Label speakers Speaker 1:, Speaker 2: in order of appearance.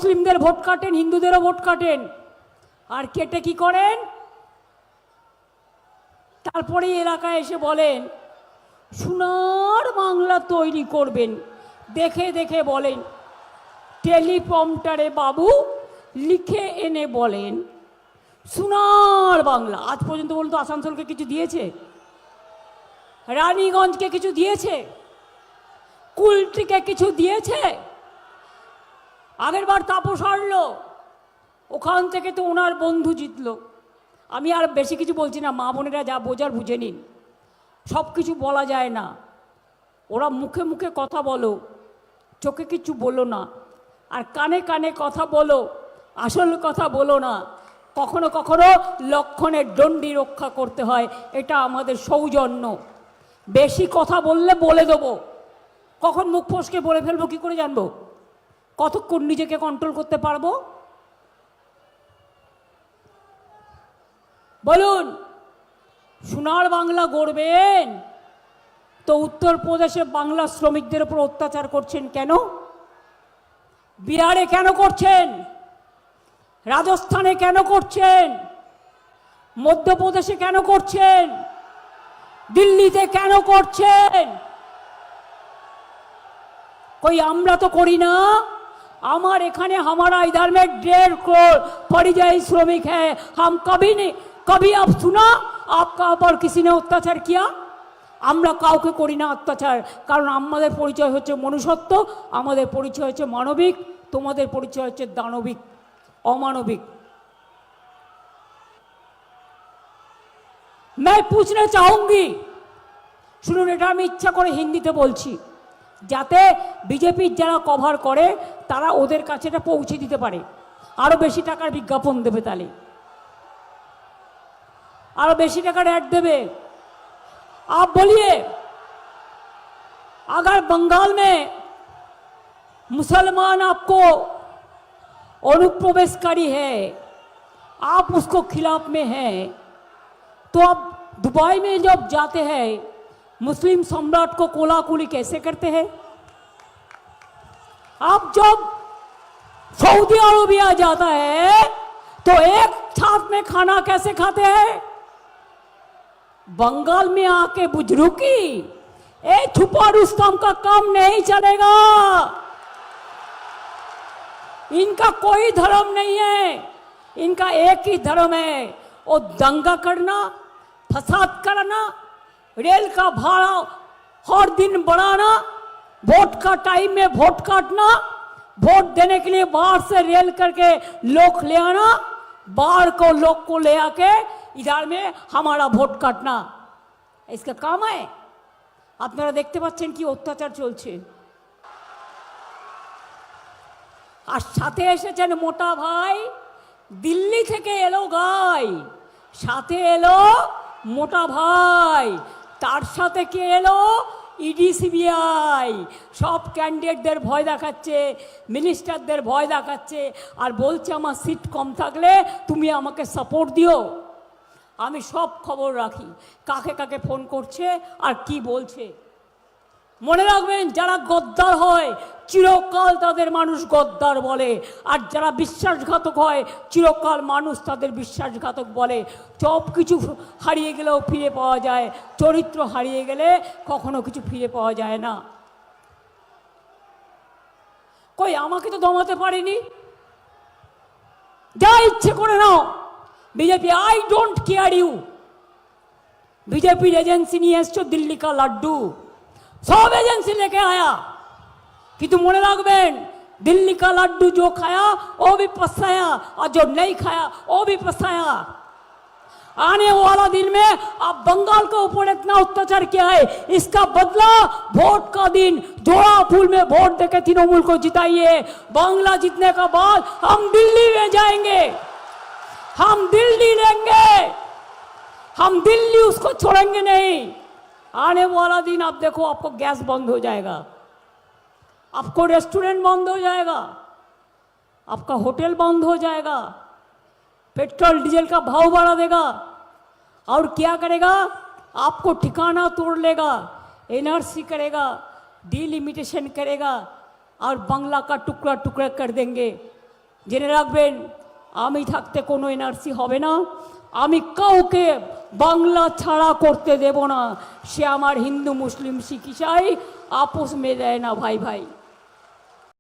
Speaker 1: মুসলিমদের ভোট কাটেন, হিন্দুদেরও ভোট কাটেন, আর কেটে কি করেন? তারপরে এলাকায় এসে বলেন সোনার বাংলা তৈরি করবেন। দেখে দেখে বলেন, টেলিপ্রম্পটারে বাবু লিখে এনে বলেন সোনার বাংলা। আজ পর্যন্ত বলুন তো আসানসোলকে কিছু দিয়েছে? রানীগঞ্জকে কিছু দিয়েছে? কুলটিকে কিছু দিয়েছে? আগের বার তাপস হারলো, ওখান থেকে তো ওনার বন্ধু জিতলো। আমি আর বেশি কিছু বলছি না, মা বোনেরা যা বোঝার বুঝে নিন। সব কিছু বলা যায় না, ওরা মুখে মুখে কথা বলো, চোখে কিছু বলো না, আর কানে কানে কথা বলো, আসল কথা বলো না। কখনো কখনো লক্ষণের দণ্ডি রক্ষা করতে হয়, এটা আমাদের সৌজন্য। বেশি কথা বললে বলে দেবো, কখন মুখ ফসকে বলে ফেলবো কি করে জানবো? কতক্ষণ নিজেকে কন্ট্রোল করতে পারবো? বলুন, সোনার বাংলা গড়বেন তো উত্তরপ্রদেশে বাংলা শ্রমিকদের উপর অত্যাচার করছেন কেন? বিহারে কেন করছেন? রাজস্থানে কেন করছেন? মধ্যপ্রদেশে কেন করছেন? দিল্লিতে কেন করছেন? কই আমরা তো করি না? আমার এখানে हमारा इधर में 1.5 करोड़ परिযায়ী श्रमिक है। हम कभी आप सुना आपका ऊपर किसी ने अत्याचार किया? আমরা কাউকে করি না অত্যাচার, কারণ আমাদের পরিচয় হচ্ছে মনুষ্যত্ব, আমাদের পরিচয় হচ্ছে মানবিক, তোমাদের পরিচয় হচ্ছে দানবিক, অমানবিক। मैं पूछना चाहूंगी, শুনুন, এটা আমি ইচ্ছা করে হিন্দিতে বলছি যাতে বিজেপির যারা কভার করে তারা ওদের কাছে এটা পৌঁছে দিতে পারে, আরো বেশি টাকার বিজ্ঞাপন দেবে, তাহলে আরো বেশি টাকার অ্যাড देवे। आप बोलिए, अगर बंगाल में मुसलमान आपको अनुप्रवेशकारी है, आप उसको खिलाफ में हैं, तो आप दुबई में जब जाते हैं मुस्लिम सम्राट को कोलाकुली कैसे करते हैं? आप जब सऊदी अरबिया जाता है तो एक साथ में खाना कैसे खाते हैं? बंगाल में आके बुजुर्गी, ए छुपा रुस्तम का काम नहीं चलेगा। इनका कोई धर्म नहीं है, इनका एक ही धर्म है, वो दंगा करना, फसाद करना, रेल का भाड़ा हर दिन बढ़ाना, वोट का टाइम में वोट काटना, वोट देने के लिए बाहर से रेल करके लोग ले आना, बाहर को लोग को ले आके इधर में हमारा ভোট কাটনা, इसका काम है। আপনারা দেখতে পাচ্ছেন কি অত্যাচার চলছে। আর সাথে এসেছেন মোটা ভাই, দিল্লি থেকে এলো গাই, সাথে এলো মোটা ভাই, তার সাথে কে এলো? ED CBI. সব ক্যান্ডিডেটদের ভয় দেখাচ্ছে, মিনিস্টারদের ভয় দেখাচ্ছে, আর বলছে আমার সিট কম থাকলে তুমি আমাকে সাপোর্ট দিও। আমি সব খবর রাখি, কাকে কাকে ফোন করছে আর কি বলছে। মনে রাখবেন, যারা গদ্দার হয় চিরকাল তাদের মানুষ গদ্দার বলে, আর যারা বিশ্বাসঘাতক হয় চিরকাল মানুষ তাদের বিশ্বাসঘাতক বলে। সব কিছু হারিয়ে গেলেও ফিরে পাওয়া যায়, চরিত্র হারিয়ে গেলে কখনো কিছু ফিরে পাওয়া যায় না। কই আমাকে তো দমাতে পারেনি, যা ইচ্ছে করে নাও BJP, I don't care you. BJP agency नहीं एसो दिल्ली का लड्डू, सब एजेंसी लेके आया, किंतु मने रखबेन दिल्ली का लड्डू जो खाया वो भी पछताया, और जो नहीं खाया वो भी पछताया। आने वाला दिन में आप बंगाल के ऊपर इतना अत्याचार किया है, इसका बदला वोट का दिन जोड़ा फूल में वोट देके तृणमूल को जिताइए। बांग्ला जीतने का बाद हम दिल्ली में जाएंगे, हम दिल्ली लेंगे, हम दिल्ली उसको छोड़ेंगे नहीं। आने वाला दिन आप देखो, आपको गैस बंद हो जाएगा, आपको रेस्टोरेंट बंद हो जाएगा, आपका होटल बंद हो जाएगा, पेट्रोल डीजल का भाव बढ़ा देगा, और क्या करेगा? आपको ठिकाना तोड़ लेगा, एनआरसी करेगा, डिलिमिटेशन करेगा, और बंगला का टुकड़ा टुकड़ा कर देंगे। জেনে রাখবেন, আমি থাকতে কোনো এনআরসি হবে না। আমি কাউকে বাংলা ছাড়া করতে দেব না। সে আমার হিন্দু মুসলিম শিখ ইসাই আপোষ মেলায় না ভাই ভাই।